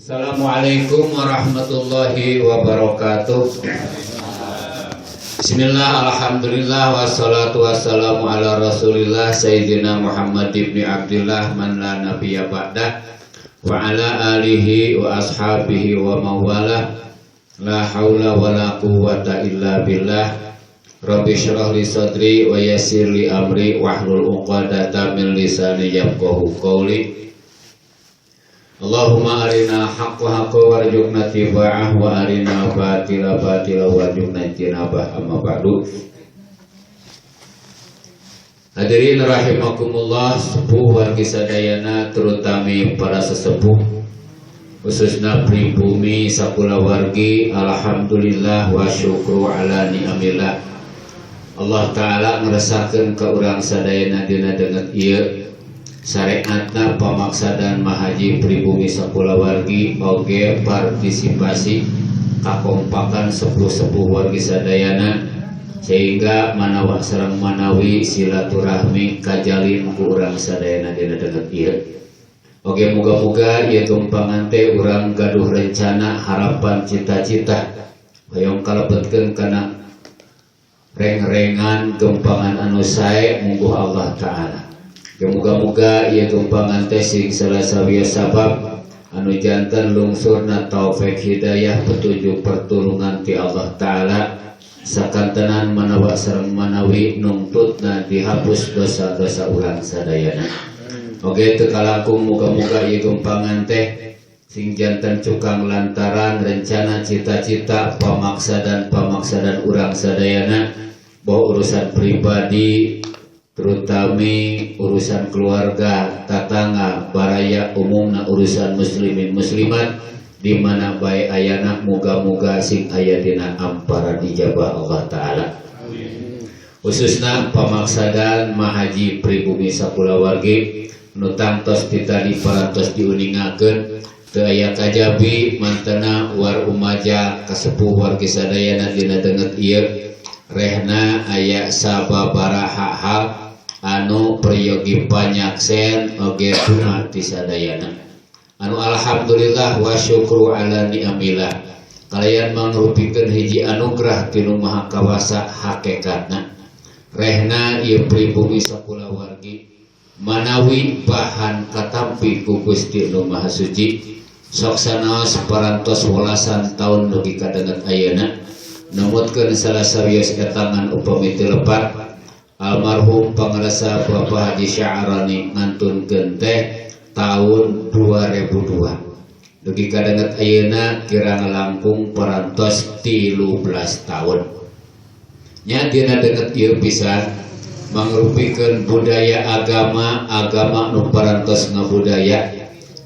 Assalamualaikum warahmatullahi wabarakatuh. Bismillah, alhamdulillah, wassalatu wassalamu ala rasulillah Sayyidina Muhammad ibn Abdillah man la nabiyya ba'dah wa ala alihi wa ashabihi wa mawalah. La hawla wa la quwwata illa billah. Rabbi syrah li sadri wa yassir li amri wahlul uqadata min lisani yafqahu qawli. Allahumma arina haqqa haqqa warzuqna tiba'ah wa arina batila batila warzuqna ijtinabah, amma ba'du. Hadirin rahimakumullah, sepuh wargi sadayana, terutami para sesepuh khususna pribumi sakula wargi, alhamdulillah wa syukru ala ni'amillah. Allah Ta'ala ngerasakan ke urang sadayana dina dengan ieu syariatna pamaksa dan mahaji pribumi sakula wargi oge partisipasi kakompakan sepuh-sepuh wargi sadayana sehingga manawa sareng manawi silaturahmi kajalin ku urang sadayana dina dengan ieu. Oge muga-muga ieu tumpangan teh urang gaduh rencana harapan cita-cita hoyong kalebetkeun kana reng-rengan tumpangan anu sae mungguh Allah Ta'ala. Moga-moga ieu tumpangan teh sing salah sawiya sabab anu janten lungsurna taufik hidayah petunjuk pertulungan ti Allah Ta'ala sakantenan manawa sareng manawi nungtutna dihapus dosa-dosa urang sadayana. Oge teu kalangkung moga-moga ieu tumpangan teh sing janten cukang lantaran rencana cita-cita pamaksa dan urang sadayana bahwa urusan pribadi terutami urusan keluarga, tatangga, baraya umumna urusan muslimin muslimat di mana bae ayana muga-muga sing aya dina amparan ijabah Allah Ta'ala. Khususna pamaksadan mahaji pribumi sakula wargi nu tangtos ditadi parantos diuningakeun teu aya kajabi mantena war umaja kasepuh wargi sadayana dina deungeut ieu rehna aya sababaraha hal anu prayogi panyaksen oge tuna ti sadayana anu alhamdulillah wa syukru ala ni'amillah kalayan mangrupikeun hiji anugerah ti Nu Maha Kawasa hakikatna rehna ieu pribumi sakula wargi manawi bahan katampi ku Gusti Nu Maha Suci sok sanaos parantos 18 taun dugi kadanget ayeuna numutkeun salah sawios etangan upami teu lepat almarhum pangarasa Bapak Haji Sya'rani ngantunkeun teh tahun 2002 dugi kadanget ayeuna kirang langkung parantos 13 tahun nya dina deungeut ieu pisan mangrupikeun budaya agama nu parantos ngabudaya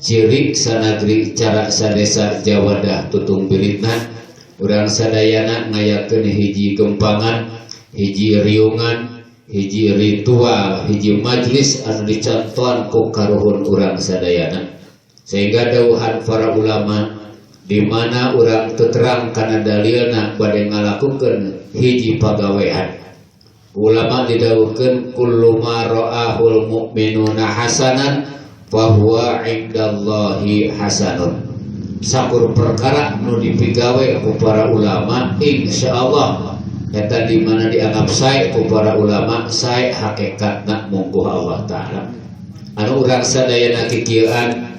ciri sanagri cara sadesa jawadah tutung bilitna urang sadayana ngayakeun hiji gempangan hiji riungan hiji ritual, hiji majlis anu dicantoan ku karuhun urang sadayana sehingga dawuhan para ulama di mana urang teu terang kana dalilna bade ngalakukeun hiji pagawean ulama didawuhkeun kullu ma ra'ahul mu'minuna hasanan fa huwa 'indallahi hasanun sakur perkara nu dipigawe ku para ulama insyaallah eta di mana dianggap sae ku para ulama sae hakikatna mungguh Allah Ta'ala anu urang sadayana kikieuan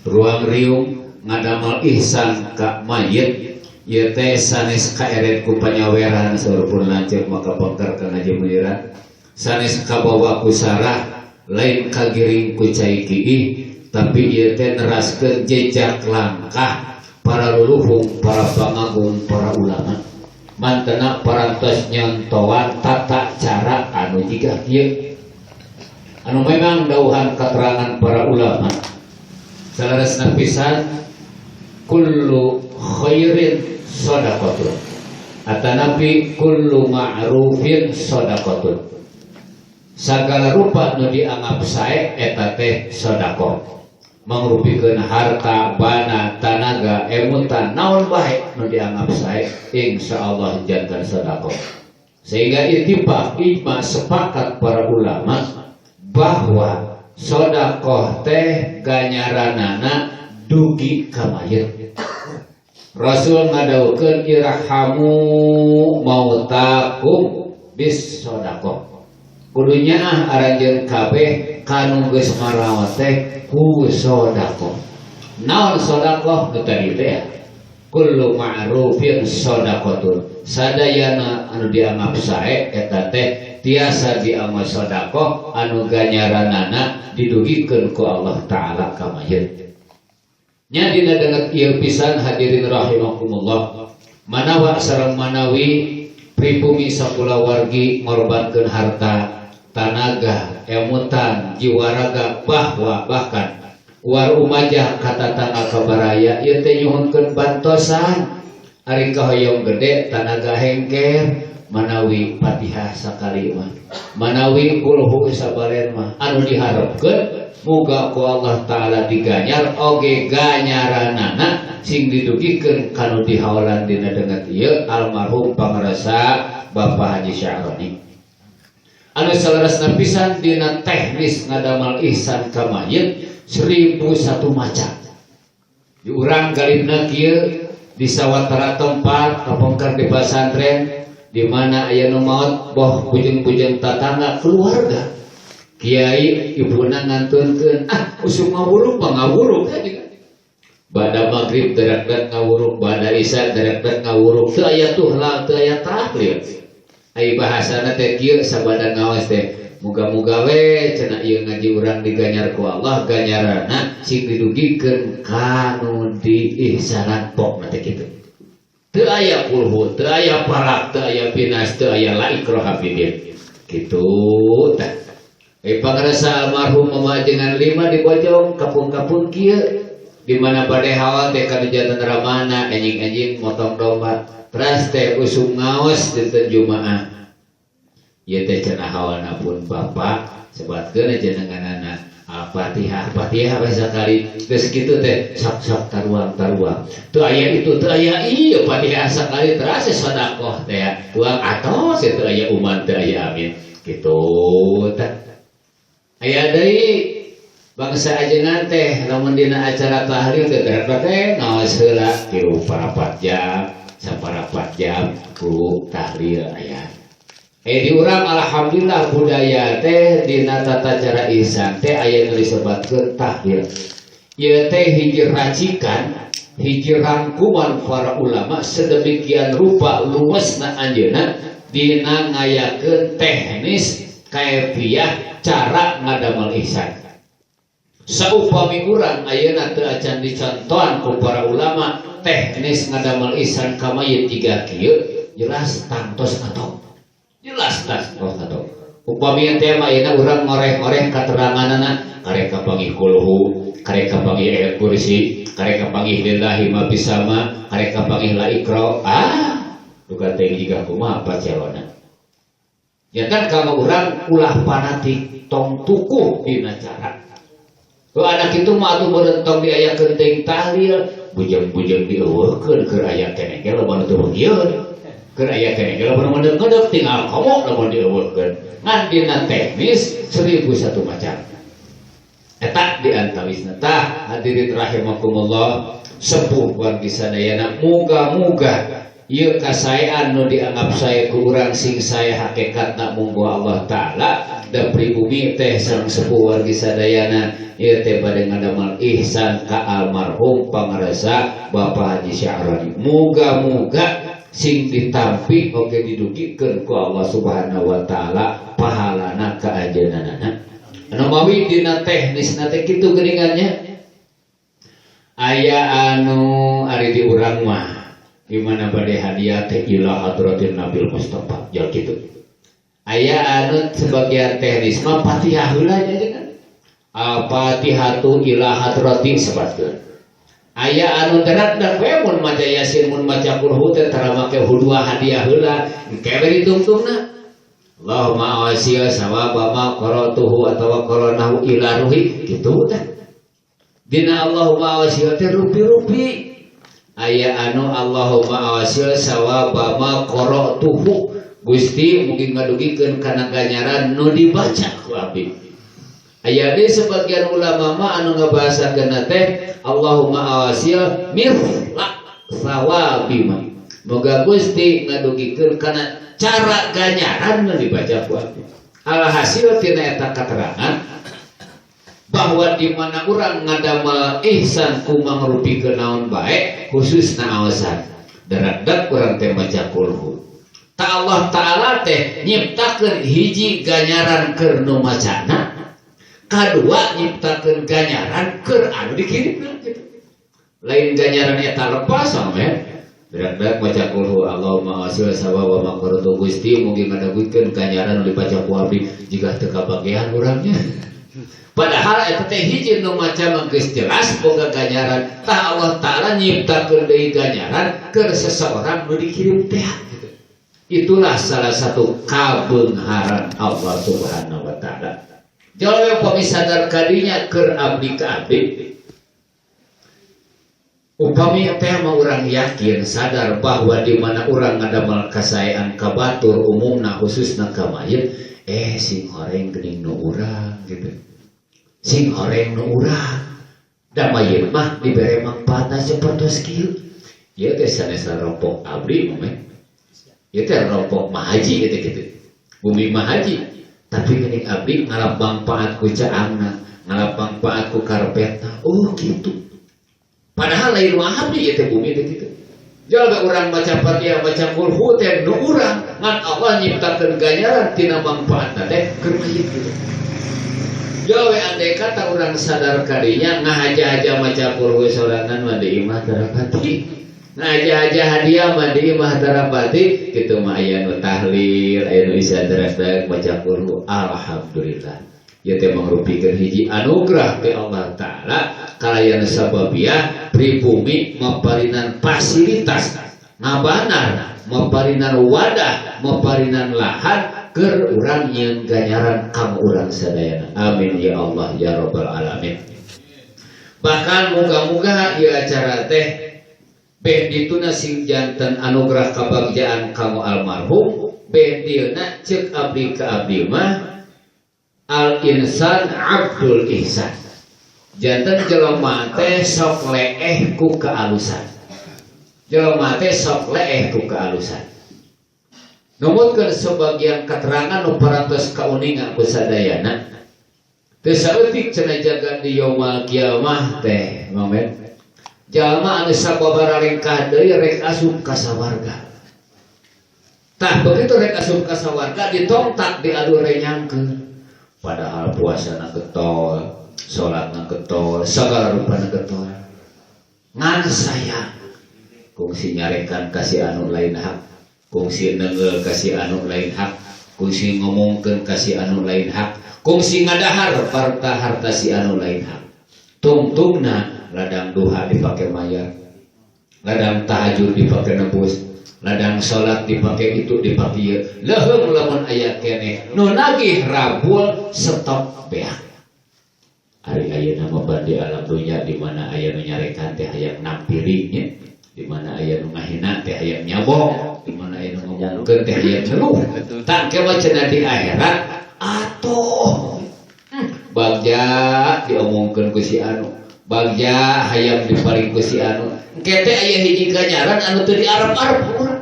ruang riung ngadamal ihsan ka mayit ieu teh sanes kaeret ku panyaweran saurupun lanceuk maka bangkar kana jemuliran sanes kabawa ku sarah lain kagiring ku cai kiih tapi ieu teh neraskeun jejak langkah para luluhung para pangagung para ulama mantena parantos nyontoan tata cara anu jiga kieu anu memang dawuhan keterangan para ulama salaresna pisan kullu khairin shadaqatun atanapi kullu ma'rufin shadaqatun sagala rupa nu dianggap sae eta teh sedekah mangrupikeun harta, bana, tanaga, emutan, naon bae nu dianggap sae insyaallah jantan sedekah. Sehingga ittifaq ijma sepakat para ulama bahwa sedekah teh ganyaranana dugi ka mayit. Rasul ngadawkeun irhamu mautakum bis sedekah. Kudunya aranjeun kabeh kanu geus marawat teh ku sedekah. Naon sedekah nu tadi teh? Kullu ma'rufin sedekatun. Sadayana anu dianggap sae eta teh tiasa dianggap sedekah anu ganjaranana didugikeun ku Allah taala ka mayit. Nya dina dengan ieu pisan hadirin rahimakumullah, manawa sareng manawi pribumi sakulawargi ngorbankeun harta, tanaga, emutan, jiwa raga, bahkan war umajah katatangga kabaraya ieu teh nyuhunkeun bantosan ari kahoyong gede tanaga hengker manawi Fatihah sakali mah, manawi kulhu sabaren mah anu diharepkeun muga ku Allah taala diganyar oge ganyaranana sing didugikeun kanu dihawalan dina dengan ieu almarhum pangrasa Bapak Haji Syahroni. Anu salerasna pisan dina teknis ngadamal ihsan ka mayit 1001 macam. Di urang galibna kieu di sawatara tempat kapongkar di pesantren di mana aya nu maot boh bujeng-bujeng tatangga keluarga. Kiai ibuna ngantunkeun usum ngawuruk mah ngawuruk bada maghrib derek-derek ngawuruk, bada isya derek-derek ngawuruk, teu aya tuhla teu aya tahlil. Ai bahasana teh kieu sabada ngaos teh muga-muga we cenah ieu ngaji urang diganyar ku Allah ganjaranna sing didugikeun kanu diihsanan pokna teh kitu. Teu aya kulhu, teu aya palak, teu aya binas, teu aya la ikraha fidin. Kitu tah. Pangrasa almarhum mamajengan 5 di Bojong kapung-kapung kieu di mana bade hawa teh ka jantan ramana anjing-anjing motong domba teras teh usum ngaos dinten Jumaah. Ieu teh cenah hawana pun Bapak sebatkeun jenenganana Al-Fatihah we sakali geus kitu teh sok-sok taruang teu aya itu teu aya ieu Fatihah sakali teras sedekah teh tuang atos teu aya uman teu aya amin kitu teh. Aya deui bangsa ajengan teh lamun dina acara tahlil teh teh ngaos heula tilu parapat jam saparapat jam ku tahlil aya. Di urang alhamdulillah budaya teh dina tata cara ihsan teh aya nu disebatkeun tahlil. Ieu teh hiji racikan, hiji rangkuman para ulama sedemikian rupa luwesna anjeunna dina ngayakeun teknis kaefiah cara ngadamel ihsan. Saupami urang ayeuna teu acan dicontohan ku para ulama teknis ngadamel ihsan ka mayit jiga kieu jelas tangtos atau jelas tangtos atau upami teh ayeuna urang ngoreh-ngoreh kateranganana karek kapanggih kulhu, karek kapanggih ayat kursi, karek kapanggih lillahi ma bisama, karek kapanggih la ikra duka teh jiga kumaha pacelona. Ya kan kalau orang ulah fanatik tong tukuh dina cara. Kalau anak itu mah atuh berentong di aya kenting tahlil, bujeng-bujeng dieuweuhkeun keur aya keneh ge lamun teu begieun. Keur aya keneh ge lamun ngedek tinggal komo lamun dieuweuhkeun. Ngan dina teknis 1001 macam. Eta di antawisna tah hadirin rahimakumullah sepuh wargi sadayana muga-muga ieu kasaean nu dianggap sae ku urang sing sae hakikatna munggu Allah taala da pribumi teh sareng sepuh wargi sadayana ieu teh bade ngadamel ihsan ka almarhum pangrasa Bapak Haji Syahroni. Muga-muga sing ditampi oge didugikeun ku Allah Subhanahu wa taala pahalana ka ajeunana. Anu mawi dina teknisna teh kitu geuningannya. Aya anu ari di urang mah gimana bade hadiah teh ila hadratin Nabil Mustafa ya gitu. Aya anu sebagian teknis mah Fatihah heula nya kan. Al-Fatihatu ila hadratin sebatkeun. Aya anu derak-derak we mun maca Yasin mun maca Qul teh tara make hudua hadiah heula kewe ditungtungna. Allahumma awasiya sawaba ma qara'tuhu atawa qara'nahu ila ruhi kitu teh. Dina Allahumma awasiya teh rupi-rupi. Aya anu Allahumma awasil sawaba ma qara'tuhu Gusti mungkin ngadugikeun kana ganjaran nu dibaca ku abdi. Aya deui sebagian ulama mah anu ngabahasakeun teh Allahumma awasil mithla sawabi mah. Moga Gusti ngadugikeun kana cara ganjaran nu dibaca ku abdi. Alhasil tina eta katerangan bahwa di mana urang ngadamel ihsan kumaha ngrupikeun naon bae khususna aosan. Daradak urang teh maca kulhu. Ta Allah Ta'ala teh nyiptakeun hiji ganjaran keur nu macana. Kadua nyiptakeun ganjaran keur anu dikirimna gitu. Lain ganjaran eta lepas sampe berak-berak maca kulhu Allahumma asil sawa wa maqaratu Gusti mugi ngadagikeun ganjaran nu dibaca ku abdi jiga teu kabagean urangnya. Padahal eta teh hiji nu maca mah geus jelas boga ganjaran. Tah Allah Ta'ala nyiptakeun deui ganjaran keur seseorang nu dikirim teh gitu. Itulah salah satu kabeungharan Allah Subhanahu wa taala. Jawa upami sadar kadinya keur abdi ka abdi. Upami teh mah urang yakin sadar bahwa di mana urang ngadamel kasaean ka batur umumna khususna ka mayit sing horeng geuning nu urang gitu. Sing horeng nu urang. Da mayit mah dibere mangpaatna sapertos kieu. Ieu teh sanes rompok abdi mah. Ieu teh rompok mahaji gitu. Bumi mahaji. Tapi geuning abdi ngalap mangpaat ku caangna, ngalap mangpaat ku karpetna. Oh gitu. Padahal lain abdi teh bumi teh kitu. Jaga urang baca Fatihah baca kulhu teh nu urang ngan Allah nyiptakeun ganjaran tina mangpaatna teh keur mayit kitu. Jawa andai kata urang sadar kadinya ngahaja-haja maca kulhu sorangan mah deui mah tarapati. Ngahaja-haja hadiah mah deui mah tarapati kitu mah aya nu tahlil, aya nu isadradak baca kulhu alhamdulillah. Ieu teh mangrupikeun hiji anugerah ti Allah Ta'ala kalayana sababiah pribumi maparinan fasilitas ngabanar maparinan wadah maparinan lahan keur urang nyieun ganjaran kang urang sadayana. Amin ya Allah ya rabbal alamin. Bahkan muga-muga ieu acara teh beh dituna sing janten anugerah kabagjaan kamu almarhum beh dieuna ceuk abdi ka abdi mah al insan abdul ihsan. Janten jelema teh sok leeh ku kaalusan. Jelema teh sok leeh ku kaalusan. Numutkeun sebagian keterangan nu parantos kauningan ku sadayana. Teu saeutik cenah jaga di yaumul kiamah teh, momen. Jalma anu sababaraha ringkah deui rek asup ka sawarga. Tah begitu rek asup ka sawarga ditongtak diadu renyangkeun. Padahal puasana getol, salatna getol, sagala rupana getol. Ngan sayang kungsi nyarekan kasih anu lain hak, kungsi neungeul kasih anu lain hak, kungsi ngomongkeun kasih anu lain hak, kungsi ngadahar harta si anu lain hak. Tungtungna ladang duha dipake mayar, ladang tahajud dipake nebus, ladang salat dipake itu dipake ieu. Leuheung lamun aya keneh nu nagih rabul stop beak. Ari ayeuna mah bandi alam dunya di mana aya nu nyarekan teh hayang nampirinya, di mana aya nu ngahina teh hayang nyabok, di mana aya nu ngomongkeun teh hayang ngeluh. Tangke mah cenah di akhirat atuh bagja diomongkeun ku si anu, bagja hayang diparing ku si anu. Engke teh aya hiji ganjaran anu teu diarep-arep urang.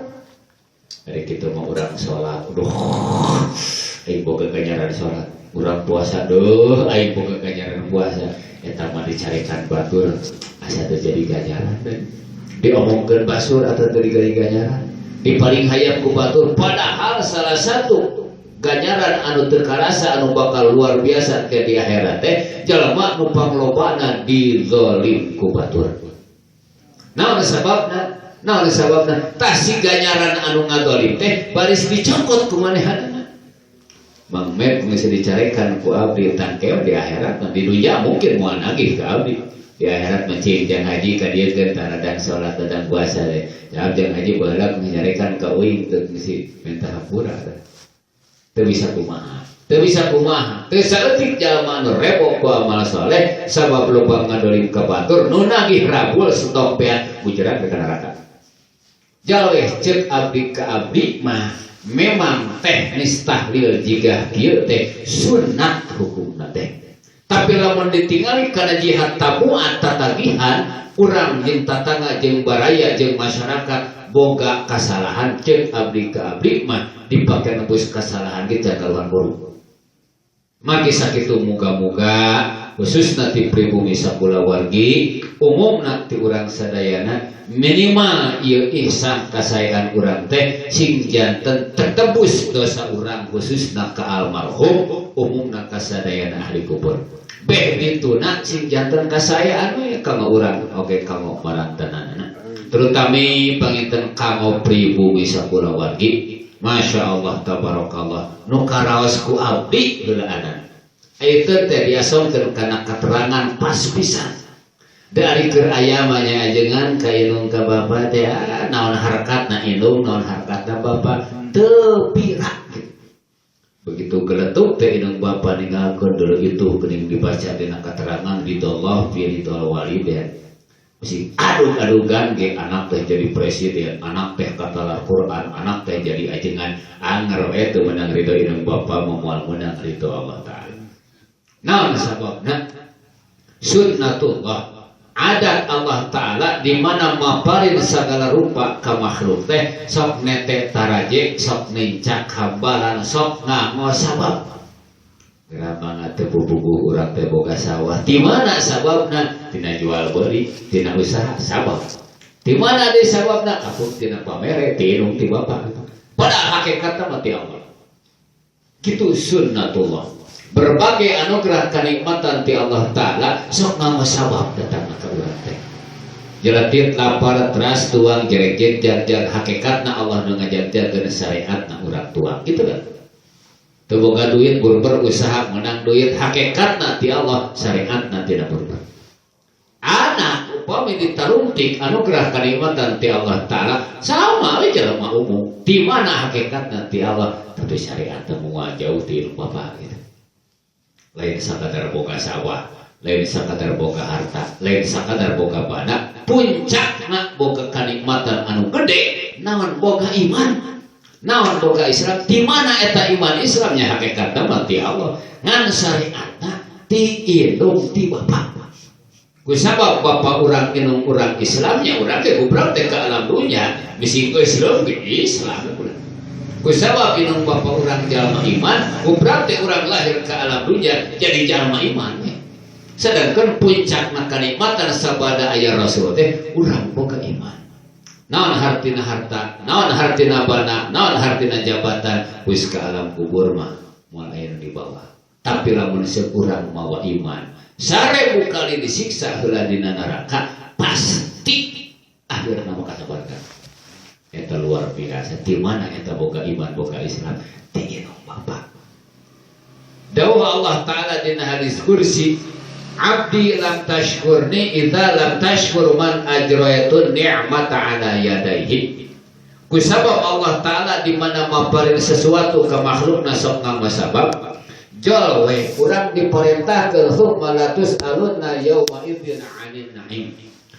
Ari kitu mah urang salat, duh, aing boga ganjaran salat. Urang puasa deuh aing boga ganjaran puasa. Eta mah dicarekan batur asa teu jadi ganjaran. Diomongkeun basur atau teu digali ganjaran. Diparing hayang ku batur padahal salah satu ganjaran anu teu karasa anu bakal luar biasa ke di akhirat teh jalma nu panglobana dizalim ku batur. Naon sababna? Naon sababna? Tah si ganjaran anu ngazalim teh baris dicokot ku manehanna. Mangmet geus dicarekan ku abdi tangkeu di akhirat di dunya mungkin moal nagih ka abdi. Di akhirat mencing jang haji ka dieu teh taradan salat dan puasa teh. Jang haji baheula nyarekan ka uing teu misi minta hampura teh. Teu bisa kumaha. Teu bisa kumaha. Teu saeutik jalma nu repok ku amal saleh sabab loba ngadolim ka batur nu nagih rabul stok beat mujerat ka neraka. Jalweh ceuk abdi ka abdi mah memang teknis tahlil jika kieu teh sunat hukumna teh. Tapi lamun ditinggali karena jihad tabuat tatagihan, urang jeung tatangga jeung baraya jeung masyarakat boga kasalahan ceuk abdi ka abdi mah dipake nebus kasalahan kita kaluan buruk. Maki sakitu muga-muga khususna ti pribumi sakulawargi umumna ti urang sadayana minimal ieu ihsan kasaean urang teh sing janten tertebus dosa urang khususna ka almarhum umumna kasadayana ahli kubur. Beh dituna sing janten kasaean we kanggo urang oge kanggo marantanana. Terutami panginten kanggo pribumi sakulawargi. Masya Allah tabarakallah nu karaos ku abdi heulaanan. Itu teh diasomkeun kana keterangan pas pisan. Dari keur aya mah nyajengan ka indung ka bapa teh naon harkatna indung naon harkatna bapa teu pirak. Begitu geletuk teh indung bapa ninggalkeun dulu itu geuning dibaca dina keterangan ridallah fi ridal walidain. Si adug-adugan ge anak teh jadi presiden, anak teh katalar Quran, anak teh jadi ajengan anger teu menang ridho indung bapa moal menang ridho Allah taala. Naon sababna? Sunnatullah, adat Allah taala di mana maparin segala rupa ka makhluk teh sok nete taraje, sok nincak hambalan, sok ngosabab. Gerabang teu bubugu urang teh boga sawah. Di mana sababna? Tina jual beli, tina usaha sabab. Di mana deui sababna? Kapuk tina pamere, tinung ti bapa. Pada hakikatna mah ti Allah. Kitu sunnatullah. Berbagai anugerah kenikmatan ti Allah taala sok ngosabab datang ka urang teh. Jelatit lapar teras tuang jerejet jar-jar hakikatna Allah nu ngajar-jarkeun syariatna urang tuang. Gitu kan? Teu boga duit berber usaha menang duit hakikatna ti Allah syariatna tidak berber. Anak upami ditaruntik anugerah kenikmatan ti Allah taala sama we jelema umum. Di mana hakikatna ti Allah tapi syariatna moal jauh ti ilmu bapa gitu. Lain sakadar boga sawah, lain sakadar boga harta, lain sakadar boga bana, puncakna boga kenikmatan anu gede naon boga iman. Naon boga Islam, di mana eta iman Islamnya hakikatna mah ti Allah, ngan syariatna ti indung ti bapa. Ku sabab bapa urang indung urang Islamnya urang teh kubrang teh ka alam dunya, bisi ku Islam ge Islam. Ku sabab indung bapa urang jalma iman, kubrang teh urang lahir ka alam dunya jadi jalma iman. Sedangkan puncakna kanikmatan sabada aya Rasul teh urang boga iman. Naon hartina harta, naon hartina bana, naon hartina jabatan, wis ka alam kubur mah moal aya di bawah. Tapi lamun sekurang mawa iman, 1000 kali disiksa heula dina neraka, pasti akhirna mah kasabarkan. Eta luar biasa. Di mana eta boga iman, boga Islam? Ti indung bapa. Dawuh Allah taala dina hadis kursi, abdi lam tashkurni idza lam tashkur man ajraytu ni'mata ala yadayhi. Ku sabab Allah taala di mana maparin sesuatu ke makhlukna sok ngamasabab jol we urang diperintahkeun hukma latus alunna yauma idzin 'anil na'im.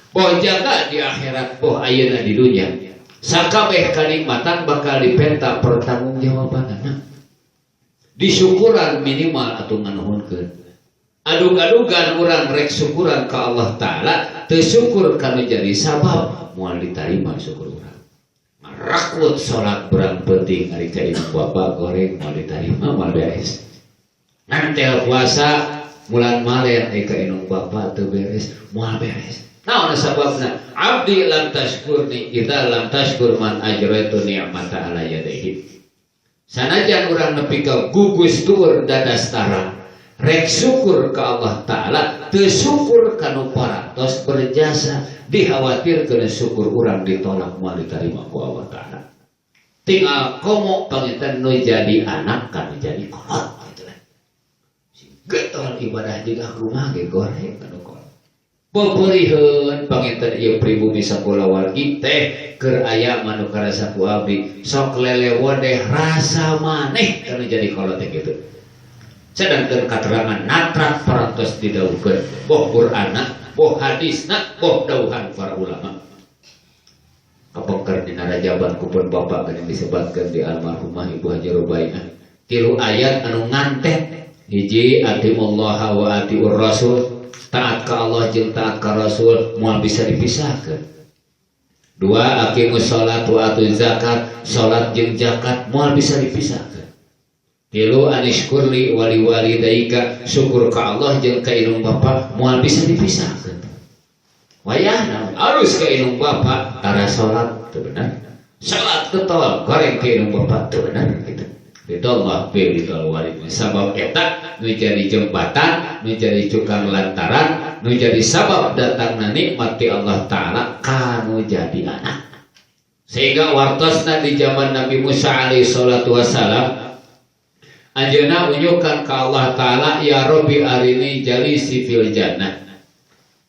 Boh jaga di akhirat boh ayeuna di dunya. Sakabeh kanikmatan bakal dipenta pertanggungjawabanana. Disyukuran minimal atuh nganuhunkeun. Adug-adugan urang rek syukuran ka Allah taala teu syukur kana jadi sabab moal ditarima syukur urang. Marakut salat berang penting ari ka indung bapa goreng moal ditarima moal beres. Nantel puasa bulan Maret ari ka indung bapa teu beres moal beres. Naon sababna? Abdi lam tashkurni idza lam tashkur man ajraitu ni'mata ala yadayhi. Sanajan urang nepi ka gugus tur dadastara rek syukur ke Allah taala teu syukur kanu parantos berjasa dikhawatirkeun syukur urang ditolak moal ditarima ku Allah taala. Tinggal komo panginten nu jadi anak kan jadi kolot gitu lah. Getol ibadah juga rumah ge goreng kanu kolot. Peupeurieun panginten ieu pribumi sakulawargi teh keur aya manu karasa ku abdi sok lelewon deh rasa maneh kanu jadi kolot teh kitu. Sedangkan keterangan natrak parantos didawuhkeun boh Qur'ana, boh hadisna, boh dawuhan para ulama. Kapengker dina rajaban kupun bapak yang disebutkan di almarhumah Ibu Haji Rubaiah. 3 ayat anu ngantet Hiji atiullaha wa atiur rasul, taat ka Allah jeung taat ka Rasul moal bisa dipisahkeun. Dua aqimus sholat wa atuz zakat, sholat jeung zakat moal bisa dipisahkeun. Tilu anishkurli wali walidaika, syukur ka Allah jeung ka indung bapa moal bisa dipisahkeun. Wayahna harus ka indung bapa tara sholat teu benar. Sholat teu tolak goreng ka indung bapa teu benar gitu. Ditolak pilih kalau walid sabab eta nu jadi jembatan, nu jadi cukang lantaran, nu jadi sabab datangna nikmat ti Allah Ta'ala kanu jadi anak. Sehingga wartosna di zaman Nabi Musa alaihi salatu wassalam anjeunna unyukan ka Allah Ta'ala, ya Rabbi arini jalisi fil jannah.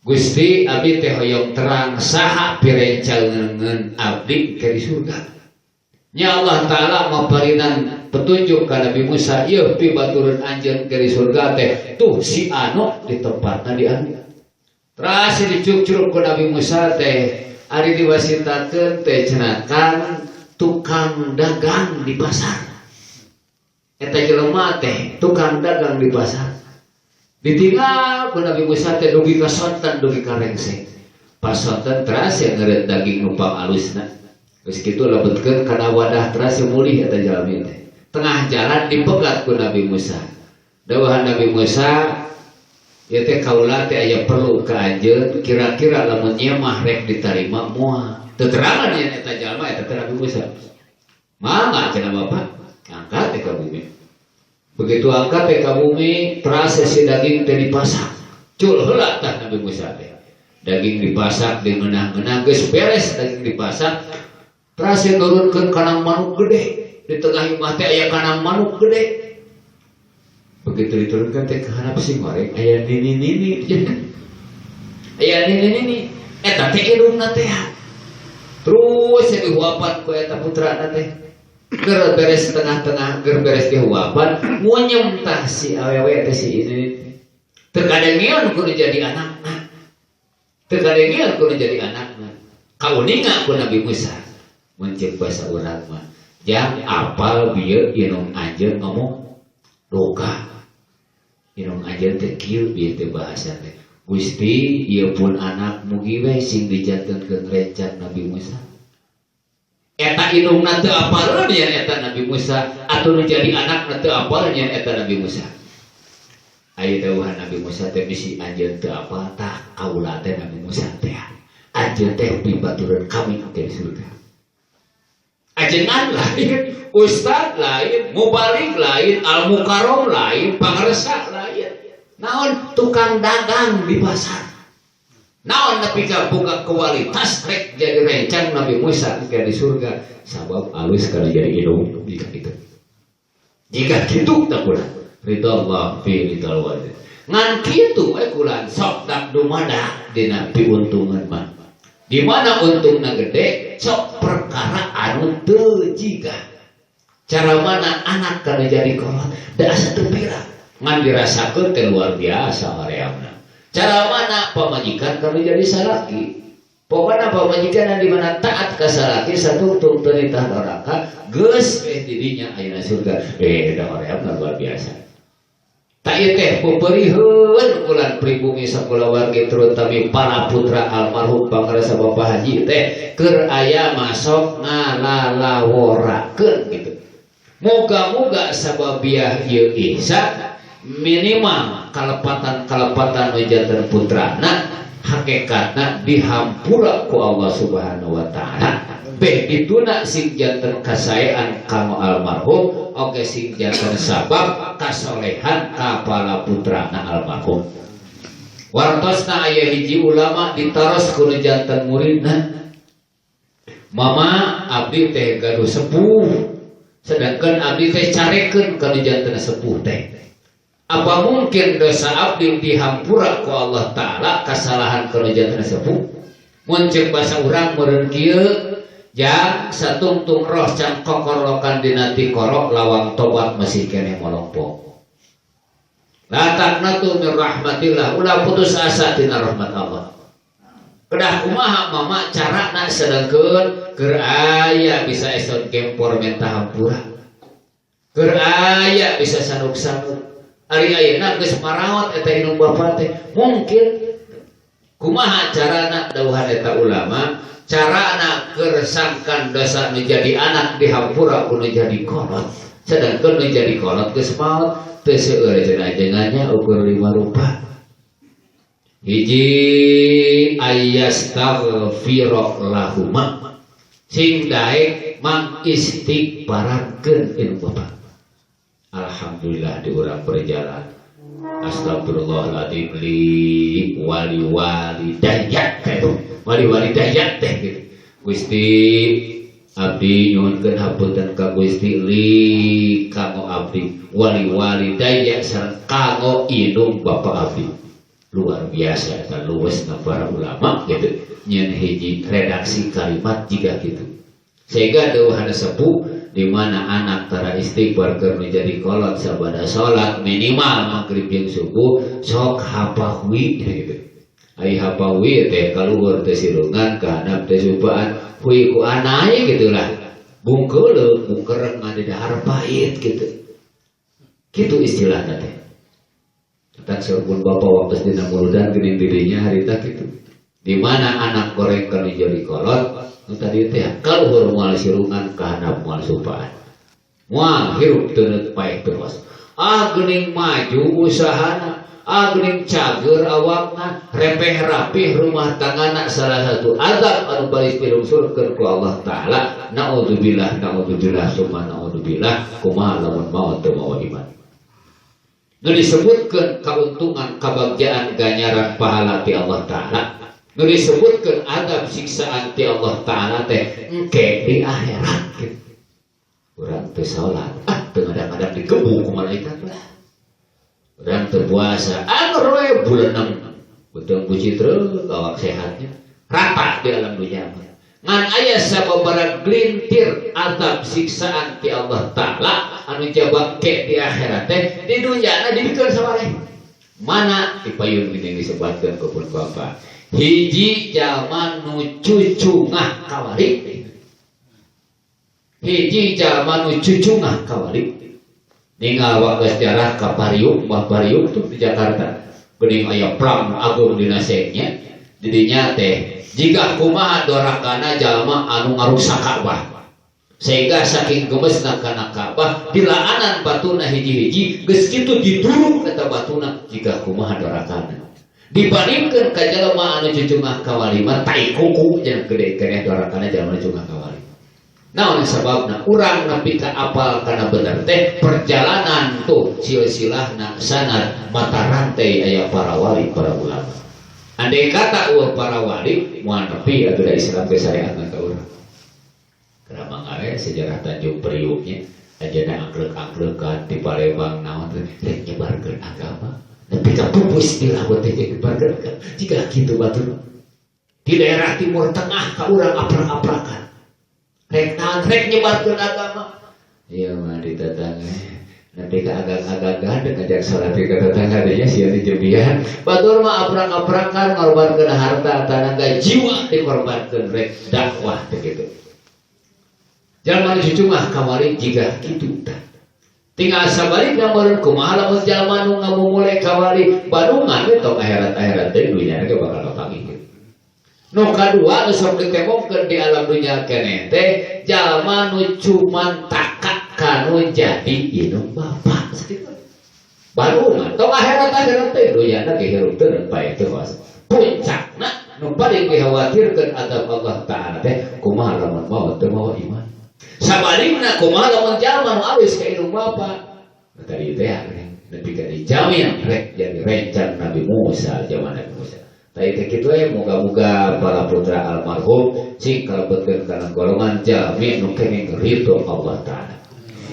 Gusti abdi teh hoyong terang saha pirencangeun abdi ke di surga. Nya Allah Ta'ala maparinan petunjuk ka Nabi Musa, ieu pi baturun anjeun ke di surga teh tuh si anu di tempatna di anu. Terus dicuk-curug ku Nabi Musa teh ari diwasitakeun teh cenah tukang dagang di pasar. Eta jelema teh tukang dagang di pasar. Ditinggal ku Nabi Musa teh dugi ka sonten dugi ka rengseng. Pas sonten terus ngeureut daging numpang alusna. Geus kitu lebetkeun kana wadah terus mulih eta jalmi teh. Tengah jalan dipegat ku Nabi Musa. Dawuhan Nabi Musa, ieu teh kaula teh aya perlu ka anjeun, kira-kira lamun ieu mah rek ditarima moal. Teu terangan nya eta jalma eta teh Nabi Musa. Mangga cenah Bapak, angkat teh ka bumi. Begitu angkat teh ka bumi, terasa si daging teh dipasak. Cul heula tah Nabi Musa teh. Daging dipasak dimeunah-meunah geus beres daging dipasak. Terasa nurunkeun kana manuk gede. Di tengah imah teh aya kana manuk gede. Begitu diturunkan teh ke harap si goreng aya nini-nini. Aya nini-nini. Eta teh irungna teh. Terus dihuapan ku eta putrana teh. Keur beres tengah-tengah, keur beres dihuapan, munyem tah si awewe teh si ini. Teu kadengian kudu jadi anakna. Teu kadengian kudu jadi anakna. Kauninga ku Nabi Musa. Mencek bahasa urang mah. Jang apal bieu inung anjeun ngomong doga. Inung anjeun teh kieu bieu teh bahasa teh. Gusti ieu pun anak mugi we sing dijantenkeun rencana Nabi Musa. Eta inungna teu apaleun nya eta Nabi Musa, atuh nu jadi anakna teu apal nya eta Nabi Musa. Aya dawuhan Nabi Musa teh bisi anjeun teu apal tah kaula teh Nabi Musa teh. Anjeun teh pibatureun kami ke surga. Ajengan lain, ustad lain, mubalik lain, al-mukarom lain, pangaresa lain. Naon tukang dagang di pasar. Naon tapi buka kualitas rek jadi rencang Nabi Musa ke di surga. Sabab alus kalau jadi hidung jika itu. Jika gitu tak pula. Ridallah fi ridal walid. Ngan kitu kulan sok dak dumada dina piuntungan mah. Di mana untungna gede, sok perkara anu teu jiga. Cara mana anak kana jadi kolot, da asa teu pira. Ngan dirasakeun teh luar biasa horeamna. Cara mana pamajikan kana jadi salaki. Pokona pamajikan di mana taat ka salaki satungtung teu nitah neraka, geus didinya ayeuna surga. Da horeamna luar biasa. Tak teh peupeurieun ulan pribumi sakulawargi terutami para putra almarhum pangarasa Bapak Haji teh keur aya masok ngalalaworakeun gitu. Moga-moga sababiah ieu ihsan minimal kalepatan nu janten putrana hakikatna dihampura ku Allah Subhanahu wa taala. Beh dituna sing janten kasaean kanu almarhum oge sing janten sabab kasolehan kapala putrana almarhum. Wartosna aya hiji ulama ditaros ku janten muridna. Mama abdi teh gaduh sepuh, sedangkan abdi teh carekeun ka janten sepuh teh. Apa mungkin dosa abdi dihampura ku Allah Ta'ala kasalahan ka janten sepuh? Mun ceuk basa urang meureun kieu jang satungtung roh can kokorokan dina ti korok lawang tobat masih kene molongpo. La taqnatu min rahmatillah, ulah putus asa tina rahmat Allah. Kedah kumaha mama carana sedengkeun keur aya bisa eson kempor menta hampura. Keur aya bisa sanuk-sanuk. Ari ayeuna geus maraot eta indung bapa teh mungkin kumaha carana dawuhan eta ulama carana kersangkan dosa nu jadi anak dihampura ku nu jadi kolot sedangkan nu jadi kolot geus maot teu seueur cenah jengannya ukur 5 rupa hiji ayastaghfira lahuma sing daek mang istighfarakeun indung bapa. Alhamdulillah di urang perjalanan astagfirullahaladzim li wali dayat gitu wali dayat teh gitu Gusti abdi nyuhunkeun hapunten ka Gusti li kanggo abdi wali dayat sareng kanggo indung bapak abdi luar biasa eta luwesna para ulama gitu nyeun hiji redaksi kalimat jiga gitu sehingga deueuhan sepuh di mana anak tara istighfar keur menjadi kolot sabada salat minimal maghrib jeung subuh sok hapahwi gitu. Ai hapahwi teh kaluhur teh sirungan ka handap teh supaan hui ku anae gitulah. Bungkeuleuh bungkereng ade dahar pait gitu. Kitu istilahna teh. Tak sampun bapa waktu dina muludan geuning dirinya harita kitu. Di mana anak goreng keur jadi kolot tadi teh kaluhur moal sirungan ka handap moal supaan moal hirup teu paeh terus geuning maju usahana geuning cager awakna repeh rapih rumah tanggana salah satu azab anu bari pilungsurkeun ku Allah taala naudzubillah summa naudzubillah kumaha lamun maot teu mawa iman nu disebutkeun kauntungan kabagjaan ganjaran pahala ti Allah taala nu disebutkeun adab siksaan ti Allah taala teh engke di akhirat gitu. Urang teu salat, teu ngadang-ngadang digebuk ku malaikat lah. Urang teu puasa, roe buleunang betung puji terus awak sehatnya. Rata di alam dunia. Ngan aya sababaraha glintir adab siksaan ti Allah taala anu jabak ke di akhirat teh di dunyana dibikeun sabareh. Mana dipayun gini disebutkeun ku pun Bapak. Hiji zaman nu cucungah kawali hiji zaman nu cucungah kawali ningal wae sejarah ka Pariuk Mbah Pariuk tuh di Jakarta geuning aya pram agung dina seknya didinya teh jika kumaha dorakana jalma anu ngarusak Ka'bah sehingga saking gemesna kana Ka'bah dilaanan batuna hiji-hiji geus kitu diduruk eta batuna jika kumaha dorakana dibandingkan ka jalma anu cucungah kawali mah tai kuku jeung gede keneh dorakana jalma anu cucungah kawali. Naon sababna urang nepi ka apal kana bener teh perjalanan tuh silsilahna sanad mata rantai aya para wali para ulama. Andai kata para wali moal nepi atuh da Islam ke syariatna ka urang. Karena mangare sejarah Tanjung Priuknya ajana angklek-angklekan di Palembang naon teh rek nyebarkeun agama. Tapi tak pupus di laut teh dibarkeun jika kitu batur di daerah Timur Tengah ka urang aprak-aprakan rek nyebarkeun agama ieu mah di tetangga nanti ka agak-agak ngajak salat ke tetangga teh sia dijebian batur mah aprak-aprakan ngorbankeun harta tanaga jiwa dikorbankeun rek dakwah teh kitu jalma cucungah kamari jika kitu tah tinggal sabalikna meureun kumaha lamun jalma nu ngamumule kawali badungan we tong akhirat teh dunya ge bakal kapanggih. Nu kadua nu sok ditemokkeun di alam dunya keneh teh jalma nu cuman takak kanu jadi indung bapa sakitu. Badungan tong akhirat teh dunya ge hirup teu paeh teu was. Puncakna nu paling dikhawatirkeun adab Allah taala teh kumaha lamun maot teu mawa iman. Sabalikna kumaha lamun jalma nu awis ka indung bapa tadi teh nepi ka dijamin rek jadi rencang Nabi Musa zaman Nabi Musa tadi teh kitu we moga-moga para putra almarhum sing kalebetkeun kana golongan jami nu kenging ridho Allah taala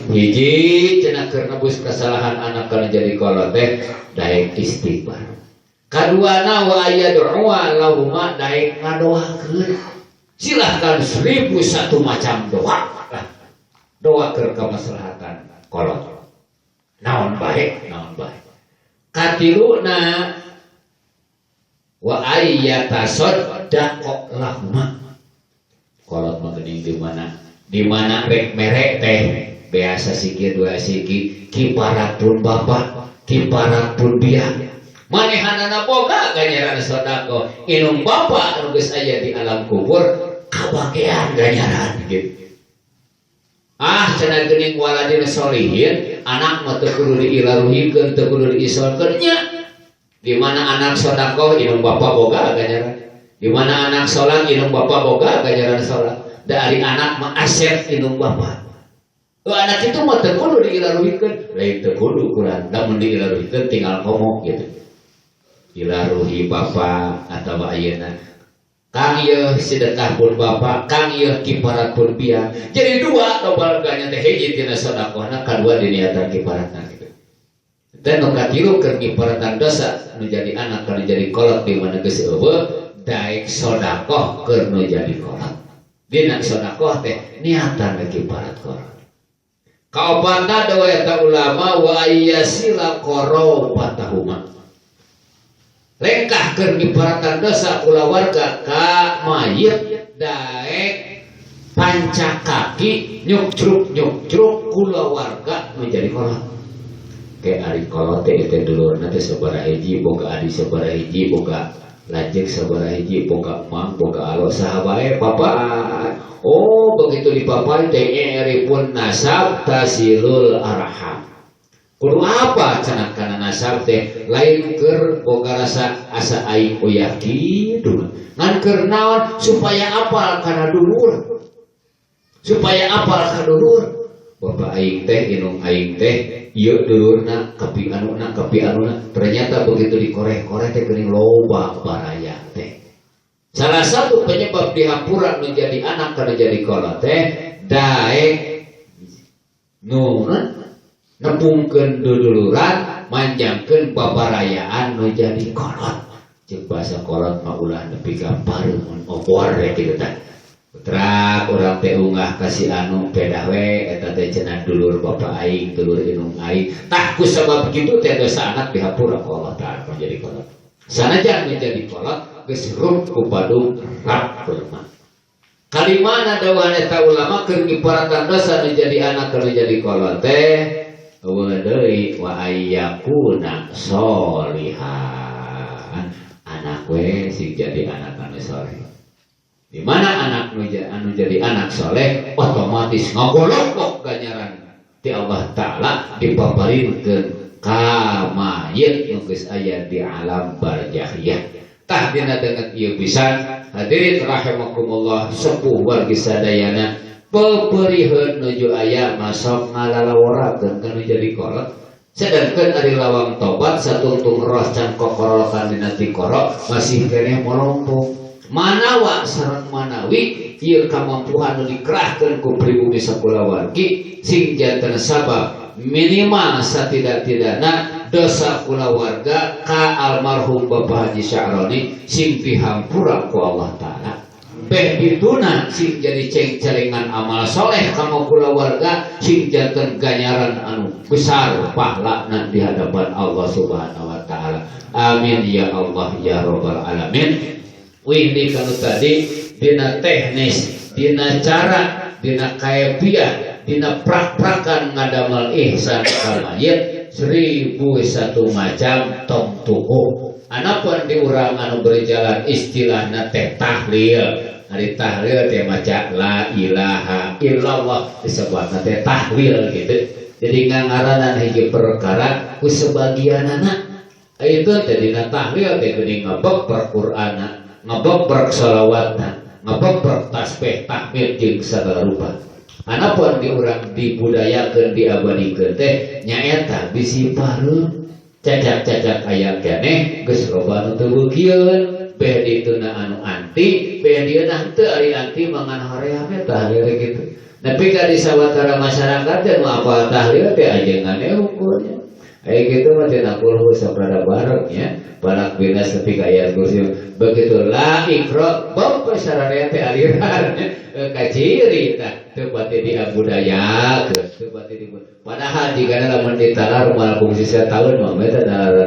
hiji cenah keur nebus kesalahan anak kana jadi kolot teh daek istighfar kaduana wa ayad'u lahuma daek ngadoakeun silahkan 1001 macam doa doa keur kamaslahatan kolot naon baik katiluna wa ayyatasaddaq lahuma kolot mah geuning di mana rek merek teh beasa siki dua siki kiparatun bapa kiparat pun biar manehanana boga ganjaran sodako inung bapa anu geus aya di alam kubur kabagean ganjaran gitu. Cenah geuning waladina sholihin anak mah teu kudu diilaruhikeun teu kudu diisolkeun nya. Di mana anak sodako inung bapa boga ganjaran, di mana anak sholat inung bapa boga ganjaran sholat, dari anak mah aset inung bapa. Anak itu mah teu kudu diilaruhikeun, lain teu kudu kurang, lamun diilaruhikeun tinggal ngomong gitu. Ilaruhi bapa atawa ayeuna kang ieu sedekah pun bapa, kang ieu kiparat pun biar. Jadi dua dobalganya teh hiji tina sedekahna, kadua diniatan kiparatna gitu. Dan nu katilu keur kiparatan dosa nu jadi anak kana jadi kolot di mana geus eueuh daek sedekah keur nu jadi kolot. Dina sedekah teh niatan kiparat kolot. Kaopatna dawa eta ulama wa ayyasila qarabatahuma. Lengkah keur kiparatan dosa kula warga ka mayit daek pancakaki nyukcruk kula warga menjadi kolot. Kayak ari kolot teh dulurna teh sabaraha hiji boga adi sabaraha hiji boga lanjek sabaraha hiji boga mang boga alo saha bae papa. Oh begitu dipapai teh nyeripun nasab tasilul arham. Kudu apa cenah kana nasab teh lain keur boga rasa asa aing uyah kitu ngan keur naon supaya apal kana dulur supaya apal ka dulur bapak aing teh inung aing teh ieu dulurna kapi anuna ternyata begitu dikoreh-koreh teh geuning loba baraya teh. Salah satu penyebab dihapura menjadi anak kana jadi kolot teh daek nuna nepungkeun duduluran manjangkeun babarayaan nu jadi kolot. Ceuk basa kolot mah ulah nepi ka pareun obor rek kitu tah. Putra urang teh unggah ka si anu pedah we eta teh cenah dulur bapa aing, dulur inung aing. Tah ku sabab kitu teh dosa anak dihapura ku Allah Taala menjadi kolot. Sanajan menjadi kolot geus rup ku padung rap kurma. Kalimana dawuh eta ulama keur kiparatan dosa menjadi anak keur menjadi kolot teh wadai wa ayyakuna sholihan anak we sing jadi anak anu soleh. Di mana anak anu jadi anak soleh otomatis ngagolok ganjaran ti Allah Taala dipaparinkeun ka mayit nu geus aya di alam barzahiyah. Tah dina dengan ieu pisan hadirin rahimakumullah sepuh wargi sadayana peperiheun nuju aya masok ngalalawarakeun kana jadi kolot. Sedangkan ari lawang tobat satungtung roh can kokorolkan dina ti koro masih keneh molompo. Manawa sareng manawi ieu kamampuhan nu dikerahkeun ku pribumi sakulawargi sing janten sabab minimal satidak-tidakna dosa kulawarga ka almarhum Bapak Haji Sya'roni sing dihampura ku Allah Ta'ala. Beh dituna sing jadi ceng-celengan amal soleh kama kulawarga sing janten ganjaran anu besar pahlana di hadapan Allah Subhanahu wa Ta'ala. Amin ya Allah ya Rabbal alamin. Wih ini kalau tadi dina teknis, dina cara, dina kaifiah, dina prak-prakan ngadamal ihsan ka mayit 1001 macam tong tuhu. Anapun di urang anu berjalan istilahna teh tahlil. Hari tahlil teh maca la ilaha illallah disebutna teh tahlil gitu. Jadi ngangaranan hiji perkara ku sebagianana. Itu teh dina tahlil teh geuning ngabebrek Qur'ana. Ngebebrek sholawatna, ngebebrek tasbih, tahmid jeung sagala rupa. Anapun di urang dibudayakeun diabadikeun teh nyaeta bisi pareum cacak-cacak aya keneh geus loba nu teu beukieun beh dituna anu anti beh dieunah teu ari anti mangan hoream eta tahlil kitu. Nepi ka di sawatara masyarakat teh nu apal tahlil teh ajenganna ukurnya. Aya kitu mah teh nakulhu saprada bareng nya. Balak binas tepi kaya kursi begitu la ikro bapak sararea teh aliran kaciri tah teu pati diabudaya teu pati padahal jigana lamun ditalar moal fungsi setahun mah eta dalar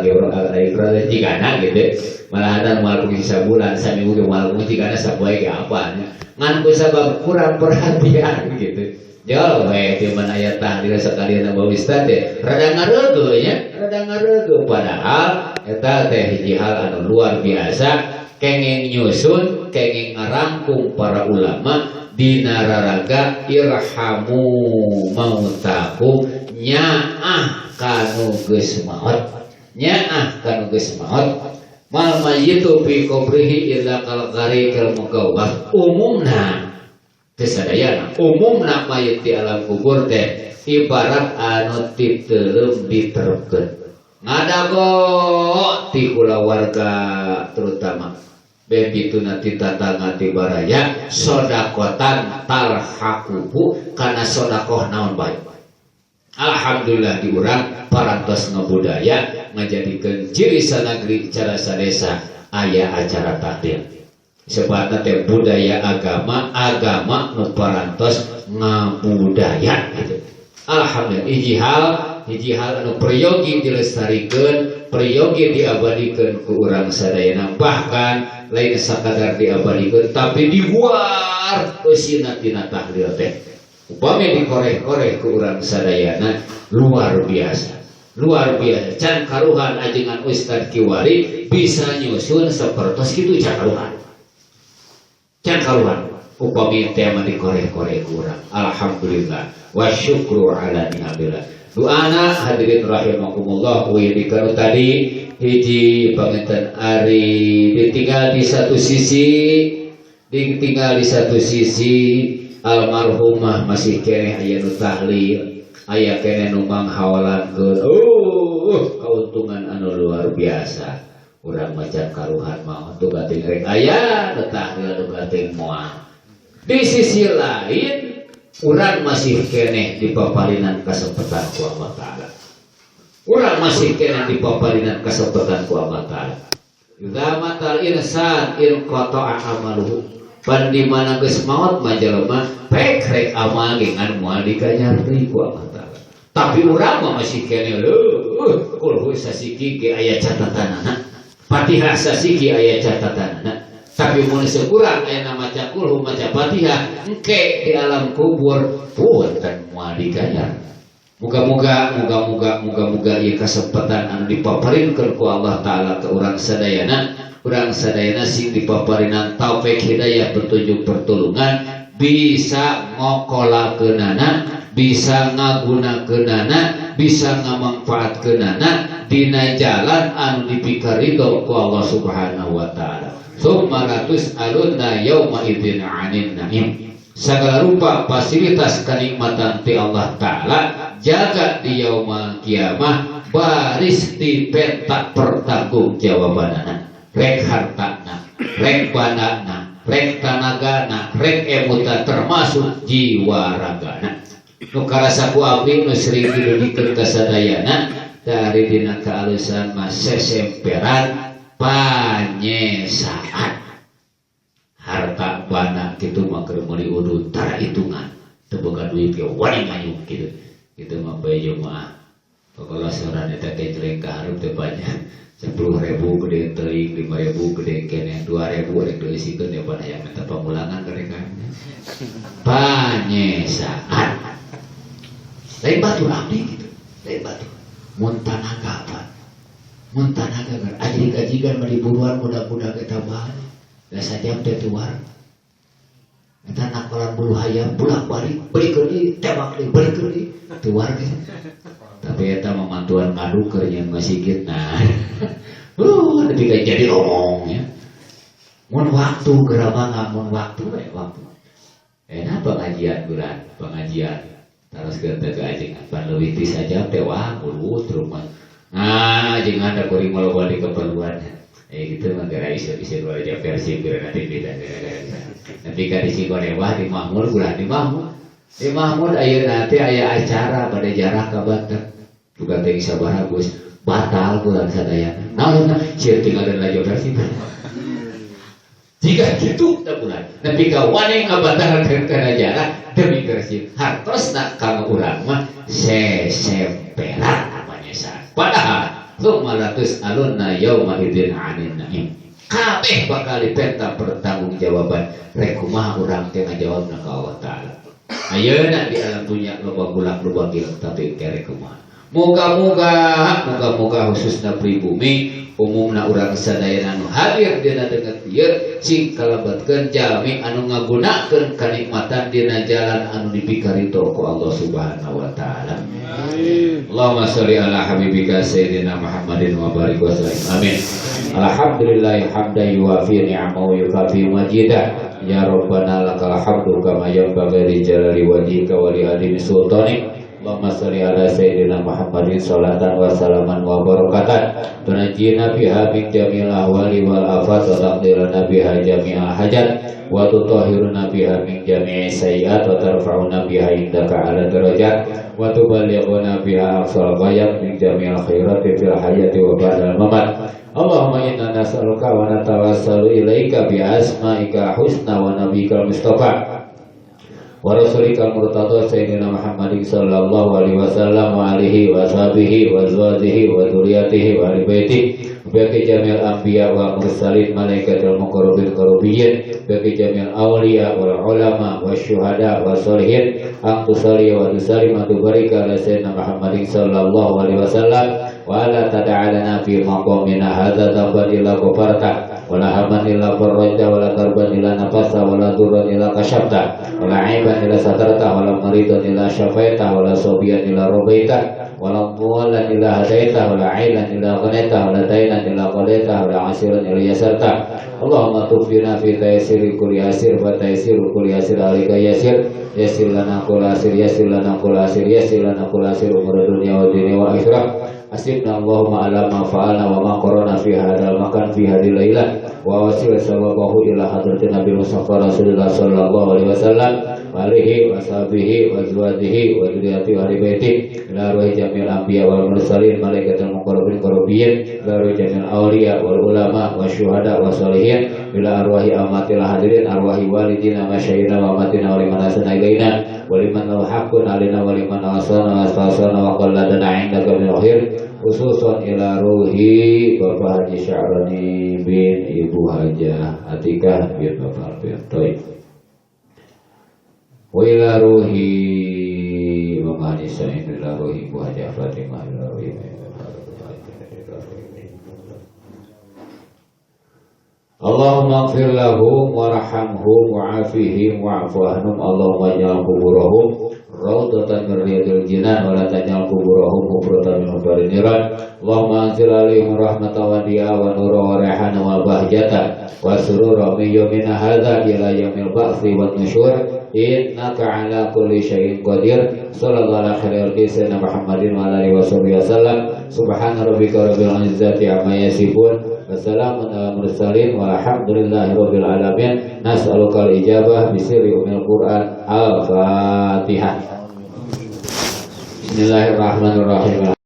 ikro jigana gitu malahan moal fungsi sabulan saminggu moal fungsi jigana sapoe ge apa ngan ku sabab kurang perhatian gitu Jauh di mana aya tahlil sakalian Bapak Ustaz teh rada ngareugeul nya, rada ngareugeul padahal eta teh hiji hal anu luar biasa kenging nyusun, kenging ngarangkum para ulama dina raraga irhamu mautakum nyaah kanu geus maot. Nyaah kanu geus maot. Mal mayyitu fi qabrihi illa kal qarikal mugawwas. Umumna mayit di alam kubur teh ibarat anu titeuleum diterepkeun. Ngadago ti kulawarga terutama begitu nanti tatangga ti baraya sodakotan tarhakuhu kana sodakoh naon bae. Alhamdulillah diurang parantos ngabudaya ngajadikeun ciri sanagri cara sadesa aya acara takdir. Sebabna teh budaya agama nu parantos ngabudaya gitu. Alhamdulillah hiji hal anu priyogi dilestarikeun, priyogi diabadikeun ku urang sadayana, bahkan lain sakadar diabadikeun tapi dibuar eusina tina tahlil teh. Upami dikoreh-koreh ku urang sadayana luar biasa. Luar biasa. Can karuhan ajengan Ustad Kiwari bisa nyusun sapertos kitu can karuhan. Can karuhan. Upami teh mah dikoreh-koreh ku urang. Alhamdulillah wa syukru ala ni'amillah. Doana hadirin rahimakumullah we dikanu tadi hiji panginten ari ditinggal di satu sisi almarhumah masih kene aya nu tahlil, aya kene nu manghawalankeun. Kauntungan anu luar biasa. Urang macan karuhan mah teu gating rek aya nu tahlil nu gating moal. Di sisi lain urang masih kene dipaparinan kasempatan ku Allah Ta'ala. Urang masih kene dipaparinan kasempatan ku Allah Ta'ala. Idza matal insan in qata'a amaluhu. Pan di mana geus maot mah jelema pek rek amal ngan moal dikanyarti ku Allah Ta'ala. Tapi urang mah masih kene kulhu sasiki ge aya catatanana. Fatihah sasiki aya catatanana. Tapi mun sekurang aya maca kulhu maca Fatihah engke di alam kubur punten moal digayar. Muga-muga ieu kasempatan anu dipaparinkeun ku Allah Ta'ala ka urang sadayana sing dipaparinan taufik hidayah petunjuk pertulungan bisa ngokolakeunana, bisa ngagunakeunana, bisa ngamangfaatkeunana dina jalan anu dipikaridho ku Allah Subhanahu wa Ta'ala. Sumaratus alunna yauma idzin 'anin na'im. Segala rupa fasilitas kenikmatan ti Allah Ta'ala jaga di yaumul kiamah baris di peta pertanggung jawabanana. Rek hartana, rek banana, rek tanagana, rek emuta termasuk jiwa ragana. Nu karasaku abdi nu sering didudikeun ka sadayana dari dina kaalusan mah sesemperan panyesaan. Harta bana kitu mah keur meuli udun tara hitungan teu boga duit ge wani ngayuk kitu. Kitu mah bae jemaah. Pokona soran eta teh jeleng ka hareup teu banyak. 10.000 gede teuing, 5.000 gede kene, 2.000 rek diisikeun ya pan aya minta pamulangan ka rek. Panyesaan. Lain batu abdi gitu. Lain batu. Mun tanaga apa? Mun tanaga kan ajig-ajigan mah diburuan budak-budak eta bae. Da sajam teh tuar. Eta nakolan bulu hayam bulak-balik beureun ieu tebak deui beureun ieu tuar ge. Tapi eta memantuan ngadu keur nyeun masigit nah. Tapi kayak jadi omong ya. Mun waktu gerabang mun waktu we waktu. Enak pengajian bulan, pengajian. Terus kita ke ajengan pan leuwih ti sajam teh wah urut rumah. Nah, ajengan da kuring maloba di keperluan. Gitu mah gara isu-isu luar aja versi kira nanti beda. Nanti ka di Cikonewah di Mahmud bulan di Mahmud. Di Mahmud ayeuna teh aya acara pada jarah ka Batak. Bukan teh sabaraha Gus batal bulan sadayana. Naon sieun tinggal dan aja versi. Jika gitu teh bulan. Nepi ka wani ngabataran kana jarah demi versi. Hartosna ka urang mah sesemperan namanya sa. Padahal Sumalatus alunna yauma idzin 'anin na'im. Kabeh bakal dipenta pertanggungjawaban rek kumaha urang teh ngajawabna ka Allah Ta'ala. Ayeuna di alam dunya loba bulan loba gilak tapi kere kumaha. Moga-moga khususna pribumi umumna urang sadaya anu hadir dina deungeut ieu cing kalabatkeun jalmi anu ngagunakeun kanikmatan dina jalan anu dipikarito ku Allah Subhanahu wa taala. Amin. Allahumma sholli ala habibika sayyidina Muhammadin wa barik wa sallim. Amin. Alhamdulillah hamdan yuwafi ni'amahu yukafi majidah. Ya Rabbana lakal hamdu kama yanbaghi li jalali wajhika wa li adimi sultanik. Allahumma sholli ala sayyidina Muhammadin sholatan wa salaman wa barakatan tunajjina biha min jamil ahwali wal afat wa taqdirana biha jami'al hajat wa tutahhiruna biha min jami'i sayyi'at wa tarfa'una biha indaka ala darajat wa tuballighuna biha aqsal ghayat min jami'il khairati fil hayati wa ba'dal mamat. Allahumma inna nas'aluka wa natawassalu ilaika bi asma'ika husna wa nabiyyikal mustafa wa rasulika murtada sayyidina Muhammadin sallallahu alaihi wasallam wa alihi wa sahbihi wa azwajihi wa dzurriyyatihi wa ahli baitihi bagi jamil anbiya wa mursalin malaikatul muqarrabin qarabiyyin bagi jamil awliya wal ulama wa syuhada wa sholihin ang tusalli wa tusallim wa tubarika ala sayyidina Muhammadin sallallahu alaihi wasallam wa ala tada'alana fi maqamina hadza dhanban illa ghafarta wala haman illa farajta wala karban illa nafasa wala durran illa kashafta wala aiban illa satarta wala maridan illa syafaita wala sobiyan illa rubaita wala muwalan illa hadaita wala ailan illa ghanita wala dainan illa qadaita wala asiran illa yasarta. Allahumma tufina fi taysiri kulli asir wa taysiru kulli asir alika yasir yasir lana kul asir yasir lana kul asir yasir lana kul asir umur dunia wa dini wa akhirah. Asibna Allahumma ala ma fa'alna wa ma qarana fi hadal makan fi hadil lailah wa wasil sawabahu ila hadratin Nabi Mustafa Rasulullah sallallahu alaihi wasallam wa alihi wa sahbihi wa azwajihi wa dzurriyyatihi wa ahli baitihi ila ruhi jamil anbiya wal mursalin malaikatul muqarrabin qarabiyyin ila ruhi jamil awliya wal ulama wa syuhada wa sholihin ila arwahi amatil hadirin arwahi walidina wa syaihina wa amatina wa liman asana ilaina wa liman lahu haqqun alaina wa liman asana wa astasana wa qalladana indaka min khair khususan ila ruhi Bapak Haji Sya'rani bin Ibu Hajah Atikah bin Bapak Alfian Toib wa ila ruhi Bapak Haji Sa'in ila ruhi Ibu Hajah Fatimah ila ruhi Allahumma gfir lahum warhamhum wa'afihim wa'fu anhum Allahumma ja'al kuburahum raudatan min riyadil jinan wa la taj'al kuburahum hufratan min hufarin niran. Allahumma anzil alaihim rahmatan wa di'a wa nura wa rihana wa bahjatan wa surura min yawmina hadza ila yaumil ba'tsi wan nusyur innaka ala kulli syai'in qadir. Sallallahu ala khairil sayyidina Muhammadin wa alihi wasallam. Subhana rabbika rabbil izzati amma yasifun. Wassalamun ala mursalin walhamdulillahi rabbil alamin. Nas'alukal ijabah bisirri umil Qur'an. Al-Fatihah. Bismillahirrahmanirrahim.